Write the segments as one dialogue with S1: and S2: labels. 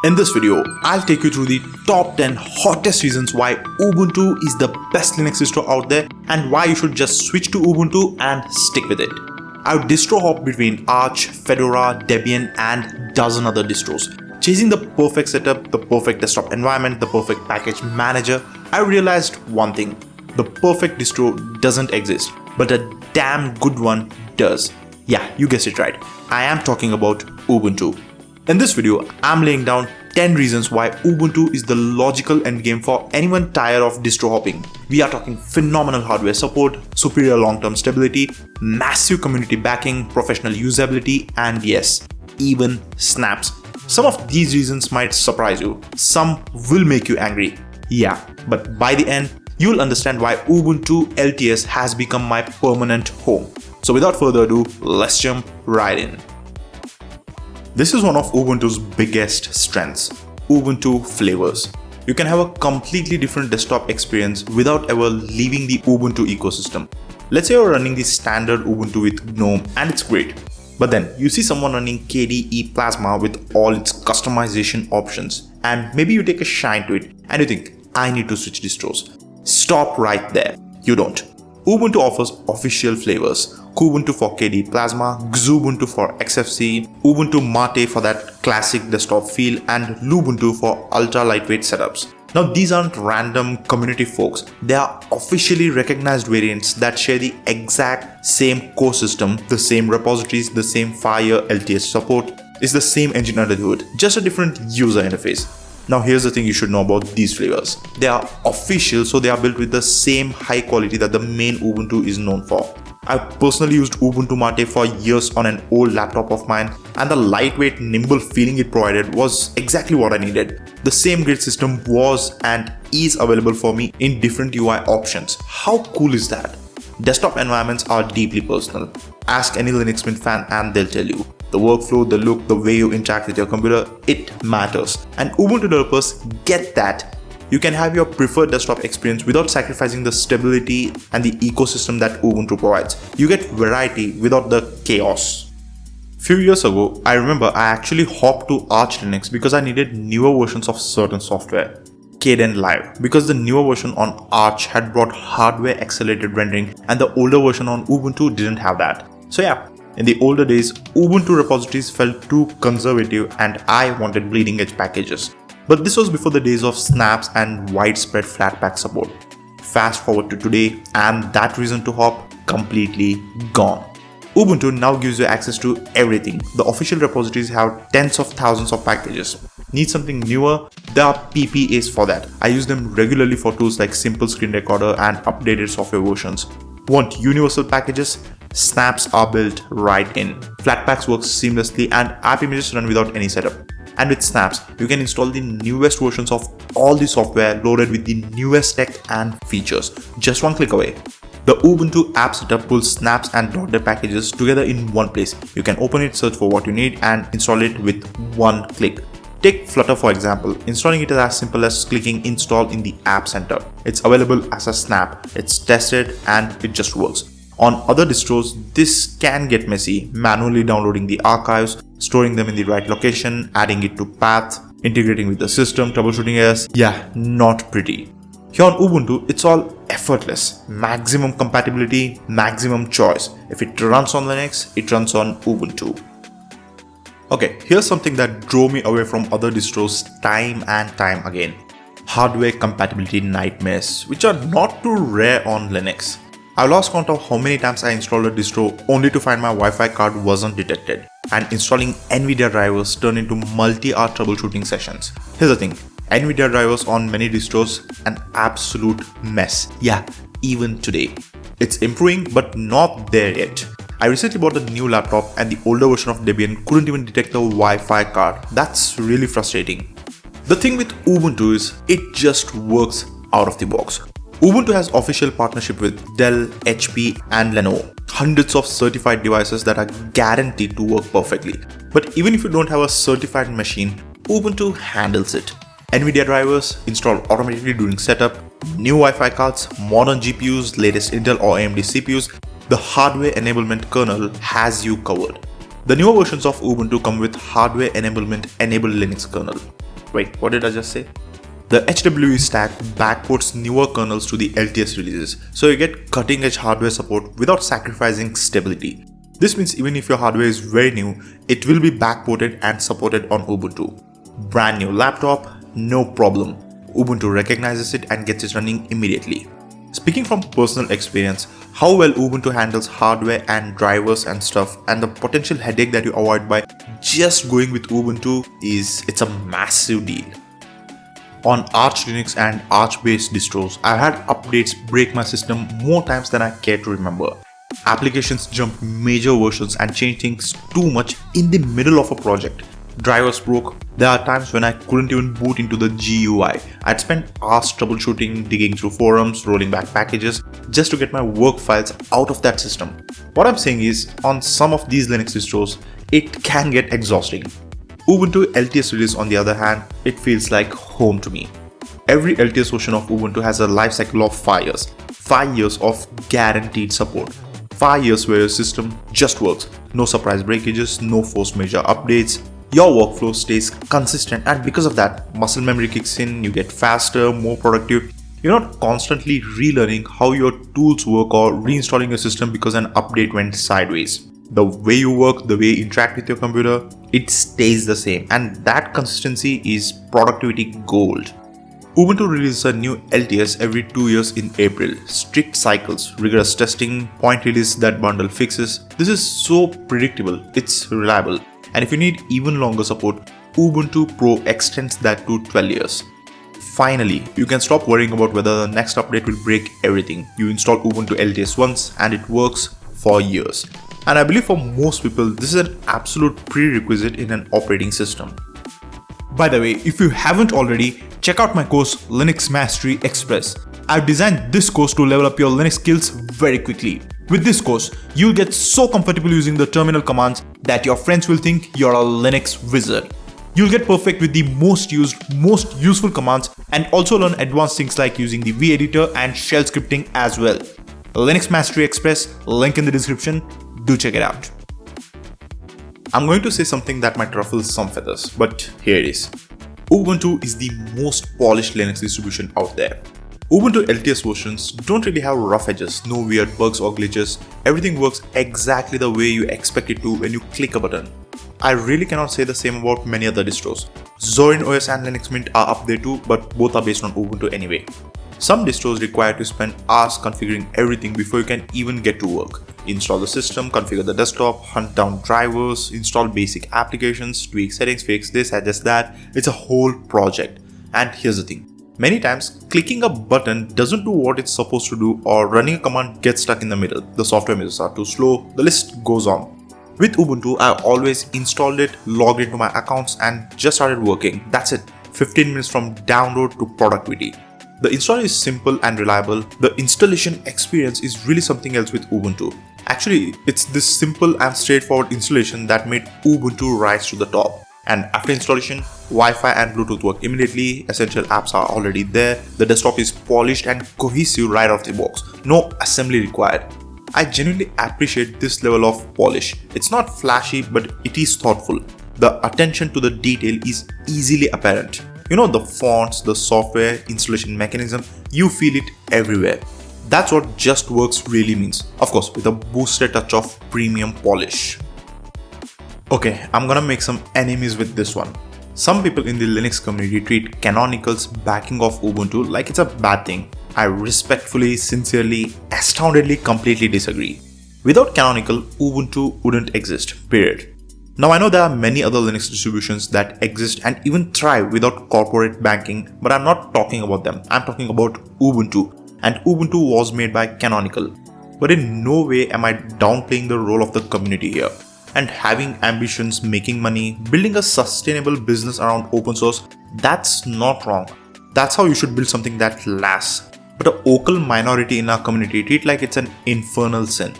S1: In this video, I'll take you through the top 10 hottest reasons why Ubuntu is the best Linux distro out there and why you should just switch to Ubuntu and stick with it. I've distro hopped between Arch, Fedora, Debian and dozen other distros. Chasing the perfect setup, the perfect desktop environment, the perfect package manager, I realized one thing. The perfect distro doesn't exist, but a damn good one does. Yeah, you guessed it right. I am talking about Ubuntu. In this video, I'm laying down 10 reasons why Ubuntu is the logical endgame for anyone tired of distro hopping. We are talking phenomenal hardware support, superior long-term stability, massive community backing, professional usability, and yes, even snaps. Some of these reasons might surprise you. Some will make you angry. Yeah, but by the end, you'll understand why Ubuntu LTS has become my permanent home. So without further ado, let's jump right in. This is one of Ubuntu's biggest strengths, Ubuntu Flavors. You can have a completely different desktop experience without ever leaving the Ubuntu ecosystem. Let's say you're running the standard Ubuntu with GNOME and it's great. But then you see someone running KDE Plasma with all its customization options and maybe you take a shine to it and you think, I need to switch distros. Stop right there. You don't. Ubuntu offers official flavors. Kubuntu for KDE Plasma, Xubuntu for XFC, Ubuntu Mate for that classic desktop feel, and Lubuntu for ultra lightweight setups. Now these aren't random community folks, they are officially recognized variants that share the exact same core system, the same repositories, the same Fire LTS support, it's the same engine under the hood, just a different user interface. Now here's the thing you should know about these flavors. They are official, so they are built with the same high quality that the main Ubuntu is known for. I've personally used Ubuntu Mate for years on an old laptop of mine and the lightweight, nimble feeling it provided was exactly what I needed. The same grid system was and is available for me in different UI options. How cool is that? Desktop environments are deeply personal. Ask any Linux Mint fan and they'll tell you. The workflow, the look, the way you interact with your computer, it matters. And Ubuntu developers get that. You can have your preferred desktop experience without sacrificing the stability and the ecosystem that Ubuntu provides. You get variety without the chaos. Few years ago, I remember I actually hopped to Arch Linux because I needed newer versions of certain software. Kden Live, because the newer version on Arch had brought hardware accelerated rendering and the older version on Ubuntu didn't have that. So yeah, in the older days, Ubuntu repositories felt too conservative and I wanted bleeding edge packages. But this was before the days of snaps and widespread Flatpak support. Fast forward to today and that reason to hop completely gone. Ubuntu now gives you access to everything. The official repositories have tens of thousands of packages. Need something newer? There are PPAs for that. I use them regularly for tools like Simple Screen Recorder and updated software versions. Want universal packages? Snaps are built right in. Flatpaks works seamlessly and AppImages run without any setup. And with Snaps, you can install the newest versions of all the software loaded with the newest tech and features. Just one click away. The Ubuntu app setup pulls Snaps and .NET packages together in one place. You can open it, search for what you need and install it with one click. Take Flutter for example. Installing it is as simple as clicking install in the App Center. It's available as a snap. It's tested and it just works. On other distros, this can get messy, manually downloading the archives, storing them in the right location, adding it to path, integrating with the system, troubleshooting errors. Yeah, not pretty. Here on Ubuntu, it's all effortless. Maximum compatibility, maximum choice. If it runs on Linux, it runs on Ubuntu. Okay, here's something that drove me away from other distros time and time again. Hardware compatibility nightmares, which are not too rare on Linux. I lost count of how many times I installed a distro only to find my Wi-Fi card wasn't detected, and installing NVIDIA drivers turned into multi-hour troubleshooting sessions. Here's the thing, NVIDIA drivers on many distros, an absolute mess. Yeah, even today. It's improving but not there yet. I recently bought a new laptop and the older version of Debian couldn't even detect the Wi-Fi card. That's really frustrating. The thing with Ubuntu is, it just works out of the box. Ubuntu has official partnership with Dell, HP and Lenovo. Hundreds of certified devices that are guaranteed to work perfectly. But even if you don't have a certified machine, Ubuntu handles it. NVIDIA drivers install automatically during setup, new Wi-Fi cards, modern GPUs, latest Intel or AMD CPUs, the Hardware Enablement kernel has you covered. The newer versions of Ubuntu come with Hardware Enablement enabled Linux kernel. Wait, what did I just say? The HWE stack backports newer kernels to the LTS releases, so you get cutting-edge hardware support without sacrificing stability. This means even if your hardware is very new, it will be backported and supported on Ubuntu. Brand new laptop, no problem. Ubuntu recognizes it and gets it running immediately. Speaking from personal experience, how well Ubuntu handles hardware and drivers and stuff, and the potential headache that you avoid by just going with Ubuntu it's a massive deal. On Arch Linux and Arch based distros, I've had updates break my system more times than I care to remember. Applications jump major versions and change things too much in the middle of a project. Drivers broke. There are times when I couldn't even boot into the GUI. I'd spent hours troubleshooting, digging through forums, rolling back packages just to get my work files out of that system. What I'm saying is, on some of these Linux distros, it can get exhausting. Ubuntu LTS release, on the other hand, it feels like home to me. Every LTS version of Ubuntu has a life cycle of 5 years. 5 years of guaranteed support. 5 years where your system just works. No surprise breakages, no forced major updates. Your workflow stays consistent, and because of that, muscle memory kicks in, you get faster, more productive. You're not constantly relearning how your tools work or reinstalling your system because an update went sideways. The way you work, the way you interact with your computer, it stays the same, and that consistency is productivity gold. Ubuntu releases a new LTS every 2 years in April. Strict cycles, rigorous testing, point release that bundle fixes. This is so predictable, it's reliable. And if you need even longer support, Ubuntu Pro extends that to 12 years. Finally, you can stop worrying about whether the next update will break everything. You install Ubuntu LTS once and it works for years. And I believe for most people, this is an absolute prerequisite in an operating system. By the way, if you haven't already, check out my course Linux Mastery Express. I've designed this course to level up your Linux skills very quickly. With this course, you'll get so comfortable using the terminal commands that your friends will think you're a Linux wizard. You'll get perfect with the most used, most useful commands, and also learn advanced things like using the V-editor and shell scripting as well. Linux Mastery Express, link in the description. Do check it out. I'm going to say something that might ruffle some feathers, but here it is. Ubuntu is the most polished Linux distribution out there. Ubuntu LTS versions don't really have rough edges, no weird bugs or glitches. Everything works exactly the way you expect it to when you click a button. I really cannot say the same about many other distros. Zorin OS and Linux Mint are up there too, but both are based on Ubuntu anyway. Some distros require you to spend hours configuring everything before you can even get to work. Install the system, configure the desktop, hunt down drivers, install basic applications, tweak settings, fix this, adjust that. It's a whole project. And here's the thing. Many times, clicking a button doesn't do what it's supposed to do, or running a command gets stuck in the middle. The software images are too slow, the list goes on. With Ubuntu, I always installed it, logged into my accounts, and just started working. That's it. 15 minutes from download to productivity. The install is simple and reliable. The installation experience is really something else with Ubuntu. Actually, it's this simple and straightforward installation that made Ubuntu rise to the top. And after installation, Wi-Fi and Bluetooth work immediately, essential apps are already there, the desktop is polished and cohesive right off the box, no assembly required. I genuinely appreciate this level of polish. It's not flashy, but it is thoughtful. The attention to the detail is easily apparent. You know, the fonts, the software, installation mechanism, you feel it everywhere. That's what just works really means. Of course, with a boosted touch of premium polish. Okay, I'm gonna make some enemies with this one. Some people in the Linux community treat Canonical's backing of Ubuntu like it's a bad thing. I respectfully, sincerely, astoundedly, completely disagree. Without Canonical, Ubuntu wouldn't exist, period. Now I know there are many other Linux distributions that exist and even thrive without corporate banking, but I'm not talking about them. I'm talking about Ubuntu. And Ubuntu was made by Canonical. But in no way am I downplaying the role of the community here. And having ambitions, making money, building a sustainable business around open source, that's not wrong. That's how you should build something that lasts. But a vocal minority in our community treat like it's an infernal sin.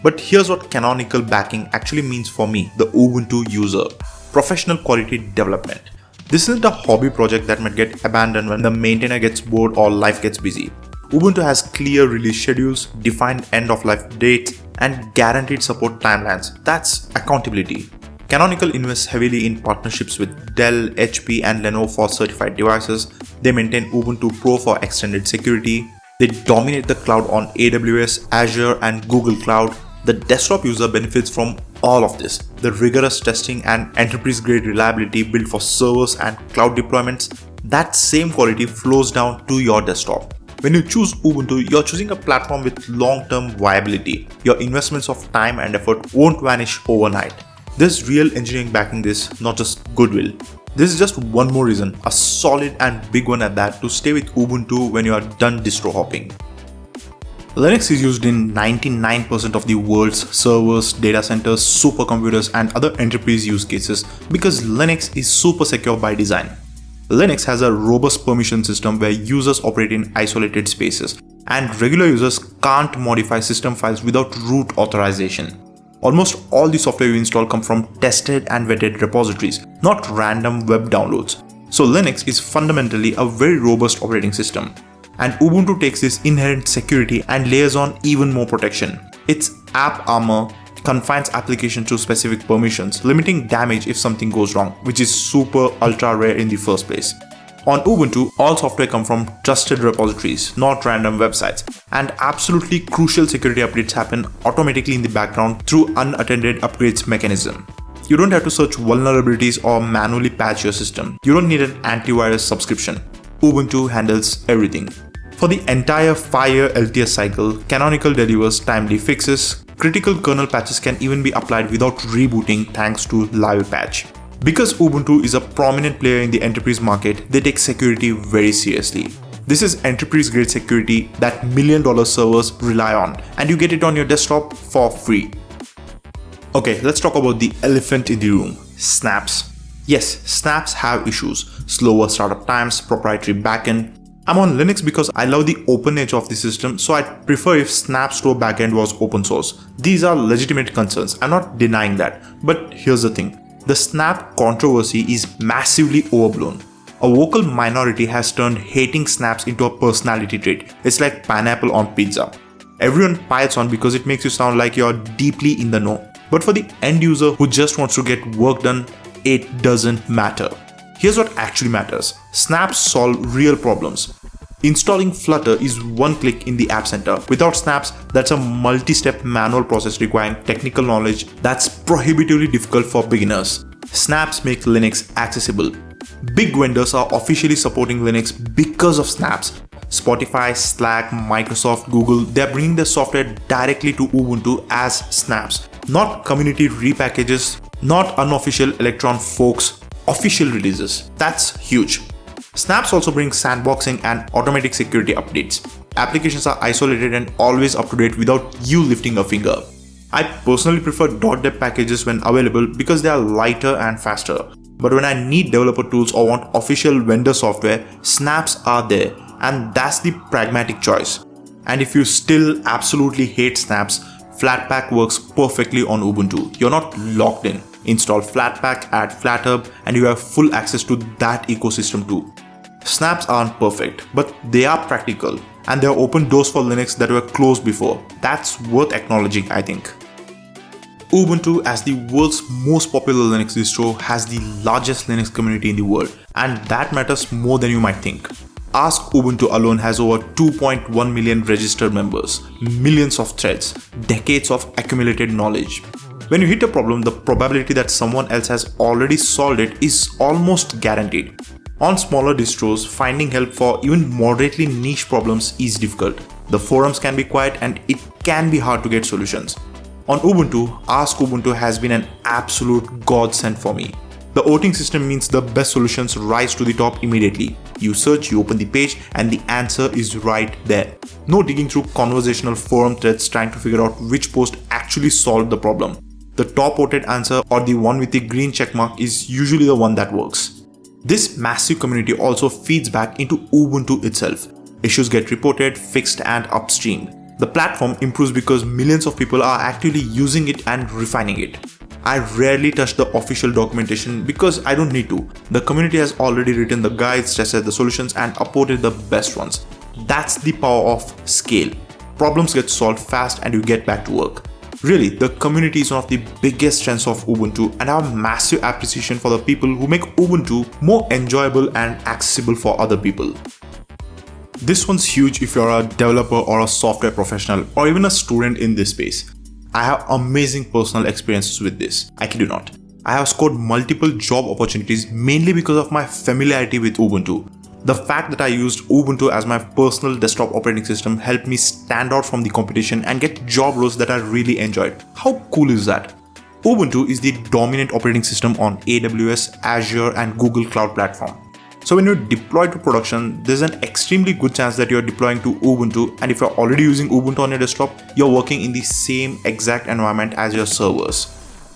S1: But here's what Canonical backing actually means for me, the Ubuntu user. Professional quality development. This isn't a hobby project that might get abandoned when the maintainer gets bored or life gets busy. Ubuntu has clear release schedules, defined end-of-life dates, and guaranteed support timelines. That's accountability. Canonical invests heavily in partnerships with Dell, HP and Lenovo for certified devices. They maintain Ubuntu Pro for extended security. They dominate the cloud on AWS, Azure and Google Cloud. The desktop user benefits from all of this. The rigorous testing and enterprise-grade reliability built for servers and cloud deployments, that same quality flows down to your desktop. When you choose Ubuntu, you're choosing a platform with long-term viability. Your investments of time and effort won't vanish overnight. There's real engineering backing this, not just goodwill. This is just one more reason, a solid and big one at that, to stay with Ubuntu when you are done distro hopping. Linux is used in 99% of the world's servers, data centers, supercomputers and other enterprise use cases because Linux is super secure by design. Linux has a robust permission system where users operate in isolated spaces, and regular users can't modify system files without root authorization. Almost all the software you install come from tested and vetted repositories, not random web downloads. So Linux is fundamentally a very robust operating system. And Ubuntu takes this inherent security and layers on even more protection. Its app armor confines applications to specific permissions, limiting damage if something goes wrong, which is super ultra rare in the first place. On Ubuntu, all software comes from trusted repositories, not random websites, and absolutely crucial security updates happen automatically in the background through unattended upgrades mechanism. You don't have to search vulnerabilities or manually patch your system. You don't need an antivirus subscription. Ubuntu handles everything. For the entire 5-year LTS cycle, Canonical delivers timely fixes. Critical kernel patches can even be applied without rebooting thanks to live patch. Because Ubuntu is a prominent player in the enterprise market, they take security very seriously. This is enterprise-grade security that million-dollar servers rely on, and you get it on your desktop for free. Okay, let's talk about the elephant in the room, snaps. Yes, snaps have issues, slower startup times, proprietary backend. I'm on Linux because I love the open nature of the system, so I'd prefer if Snap Store backend was open source. These are legitimate concerns, I'm not denying that. But here's the thing, the Snap controversy is massively overblown. A vocal minority has turned hating snaps into a personality trait. It's like pineapple on pizza. Everyone piles on because it makes you sound like you're deeply in the know. But for the end user who just wants to get work done, it doesn't matter. Here's what actually matters. Snaps solve real problems. Installing Flutter is one click in the App Center. Without snaps, that's a multi-step manual process requiring technical knowledge that's prohibitively difficult for beginners. Snaps make Linux accessible. Big vendors are officially supporting Linux because of snaps. Spotify, Slack, Microsoft, Google, they're bringing their software directly to Ubuntu as snaps. Not community repackages, not unofficial Electron folks, official releases. That's huge. Snaps also bring sandboxing and automatic security updates. Applications are isolated and always up to date without you lifting a finger. I personally prefer .deb packages when available because they are lighter and faster. But when I need developer tools or want official vendor software, snaps are there, and that's the pragmatic choice. And if you still absolutely hate snaps, Flatpak works perfectly on Ubuntu. You're not locked in. Install Flatpak, add FlatHub, and you have full access to that ecosystem too. Snaps aren't perfect, but they are practical, and they are open doors for Linux that were closed before. That's worth acknowledging, I think. Ubuntu, as the world's most popular Linux distro, has the largest Linux community in the world, and that matters more than you might think. Ask Ubuntu alone has over 2.1 million registered members, millions of threads, decades of accumulated knowledge. When you hit a problem, the probability that someone else has already solved it is almost guaranteed. On smaller distros, finding help for even moderately niche problems is difficult. The forums can be quiet and it can be hard to get solutions. On Ubuntu, Ask Ubuntu has been an absolute godsend for me. The voting system means the best solutions rise to the top immediately. You search, you open the page, and the answer is right there. No digging through conversational forum threads trying to figure out which post actually solved the problem. The top voted answer or the one with the green checkmark is usually the one that works. This massive community also feeds back into Ubuntu itself. Issues get reported, fixed, and upstreamed. The platform improves because millions of people are actively using it and refining it. I rarely touch the official documentation because I don't need to. The community has already written the guides, tested the solutions, and upvoted the best ones. That's the power of scale. Problems get solved fast and you get back to work. Really, the community is one of the biggest strengths of Ubuntu, and I have massive appreciation for the people who make Ubuntu more enjoyable and accessible for other people. This one's huge if you're a developer or a software professional or even a student in this space. I have amazing personal experiences with this. I kid you not. I have scored multiple job opportunities mainly because of my familiarity with Ubuntu. The fact that I used Ubuntu as my personal desktop operating system helped me stand out from the competition and get job roles that I really enjoyed. How cool is that? Ubuntu is the dominant operating system on AWS, Azure, and Google Cloud Platform. So when you deploy to production, there's an extremely good chance that you're deploying to Ubuntu, and if you're already using Ubuntu on your desktop, you're working in the same exact environment as your servers.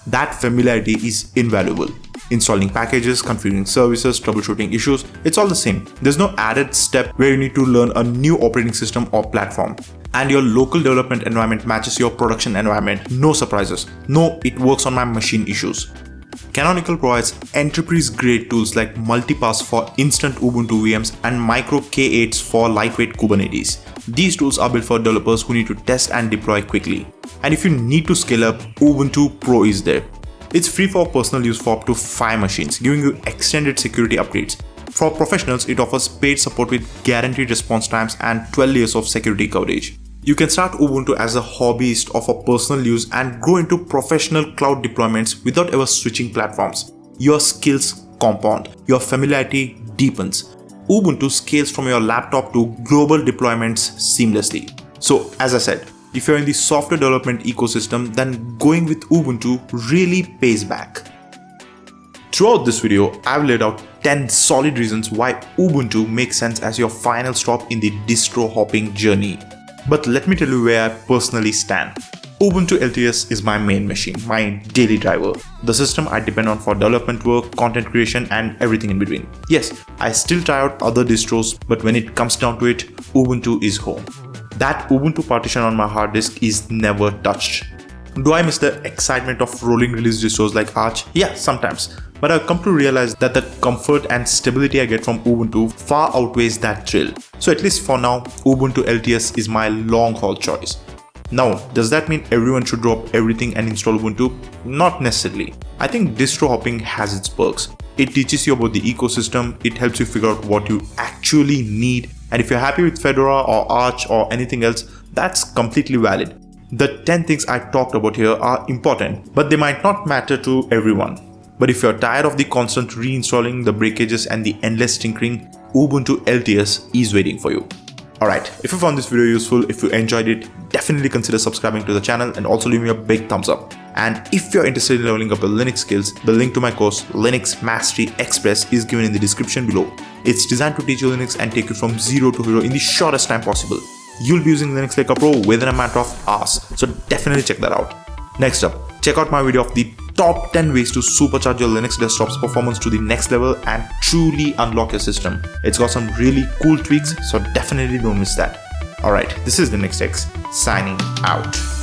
S1: That familiarity is invaluable. Installing packages, configuring services, troubleshooting issues, it's all the same. There's no added step where you need to learn a new operating system or platform. And your local development environment matches your production environment. No surprises. No, it works on my machine issues. Canonical provides enterprise-grade tools like Multipass for instant Ubuntu VMs and Micro K8s for lightweight Kubernetes. These tools are built for developers who need to test and deploy quickly. And if you need to scale up, Ubuntu Pro is there. It's free for personal use for up to 5 machines, giving you extended security upgrades. For professionals, it offers paid support with guaranteed response times and 12 layers of security coverage. You can start Ubuntu as a hobbyist or for personal use and grow into professional cloud deployments without ever switching platforms. Your skills compound, your familiarity deepens. Ubuntu scales from your laptop to global deployments seamlessly. So, as I said, if you're in the software development ecosystem, then going with Ubuntu really pays back. Throughout this video, I've laid out 10 solid reasons why Ubuntu makes sense as your final stop in the distro hopping journey. But let me tell you where I personally stand. Ubuntu LTS is my main machine, my daily driver, the system I depend on for development work, content creation, and everything in between. Yes, I still try out other distros, but when it comes down to it, Ubuntu is home. That Ubuntu partition on my hard disk is never touched. Do I miss the excitement of rolling release distros like Arch? Yeah, sometimes. But I've come to realize that the comfort and stability I get from Ubuntu far outweighs that thrill. So at least for now, Ubuntu LTS is my long haul choice. Now, does that mean everyone should drop everything and install Ubuntu? Not necessarily. I think distro hopping has its perks. It teaches you about the ecosystem, it helps you figure out what you actually need, and if you're happy with Fedora or Arch or anything else, that's completely valid. The 10 things I talked about here are important, but they might not matter to everyone. But if you're tired of the constant reinstalling, the breakages, and the endless tinkering, Ubuntu LTS is waiting for you. Alright, if you found this video useful, if you enjoyed it, definitely consider subscribing to the channel and also leave me a big thumbs up. And if you're interested in leveling up your Linux skills, the link to my course Linux Mastery Express is given in the description below. It's designed to teach you Linux and take you from zero to hero in the shortest time possible. You'll be using Linux like a pro within a matter of hours, so definitely check that out. Next up, check out my video of the top 10 ways to supercharge your Linux desktop's performance to the next level and truly unlock your system. It's got some really cool tweaks, so definitely don't miss that. Alright, this is the Linux X, signing out.